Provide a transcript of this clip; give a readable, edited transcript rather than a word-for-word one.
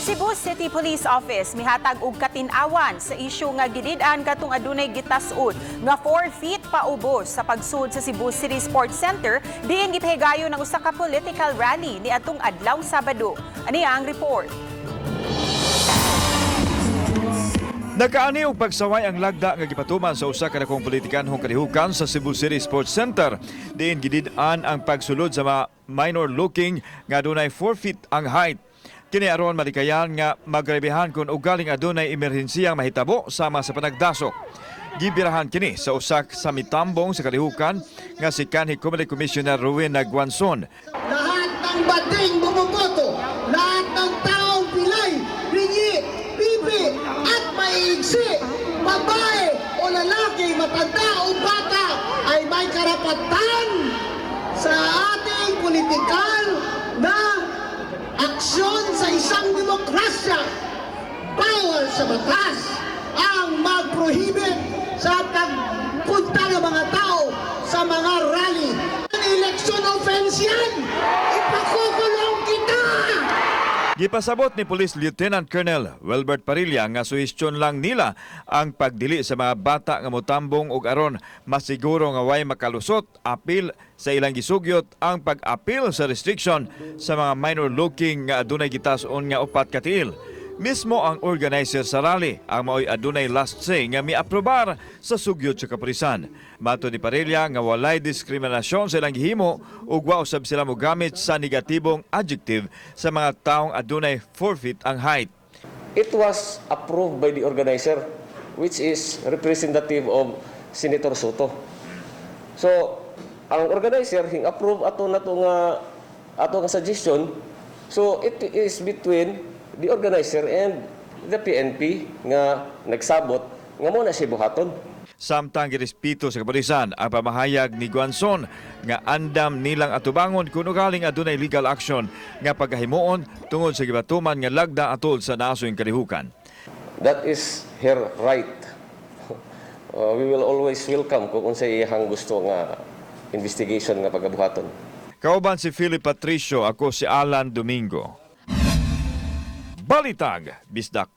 Cebu City Police Office mihatag og katin-awan sa isyu nga gidid-an katong adunay gitas-od nga 4 feet paubos sa pagsud sa Cebu City Sports Center diin gipahigayon ng usa ka political rally ni atong adlawng Sabado. Ani ang report. Nakaani og pagsaway ang lagda nga gipatuman sa usa ka dakong politikanhong kalihukan sa Cebu City Sports Center diin gidid-an ang pagsulod sa mga minor looking nga adunay 4 feet ang height. Kini aron malikayan nga magrebehan kung ugaling adunay emerhensiyang mahitabo sama sa panagdasok. Gibirahan kini sa usak sa mitambong sa kalihukan nga si Kanhi Comelec Commissioner Ruin Nagwanson. Lahat ng bading bumoboto, lahat ng taong pilay, ringi, pipi at maiigsi, babae o lalaki, matanda o bata ay may karapatan sa ating politikal na aksyon sa isang demokrasya. Bawal sa batas ang mag-prohibit sa pagpunta ng mga tao sa mga rally. Election offense yan! Ipakukulong kita! Gipasabot ni Police Lieutenant Colonel Wilbert Parilla nga suhestyon lang nila ang pagdili sa mga bata nga motambong og aron masiguro nga way makalusot apil sa ilang gisugyot ang pag-apil sa restriction sa mga minor looking nga adunay gitas-on nga 4 ka tiil. Mismo ang organizer sa rally ang mao'y adunay last say nga miaprobar sa sugyot sa kapulisan. Mato ni Parilla nga walay diskriminasyon sa ilang gihimo ug wa usab sila mogamit sa negatibong adjective sa mga taong adunay 4 feet ang height. It was approved by the organizer, which is representative of Senator Soto. So, ang organizer hing approve ato nga suggestion. So, it is between the organizer and the PNP nga nagsabot nga mo na siya buhaton. Samtang girespeto sa kapulisan ang pamahayag ni Guanzon nga andam nilang atubangon kung ugaling adunay legal action nga pagkahimuon tungod sa gibatuman nga lagda atol sa nasoyng kalihukan. That is her right. We will always welcome kung unsay iyang gusto nga investigation nga pagkabuhaton. Kauban si Philip Patricio, ako si Alan Domingo. Balitag, Bisdak.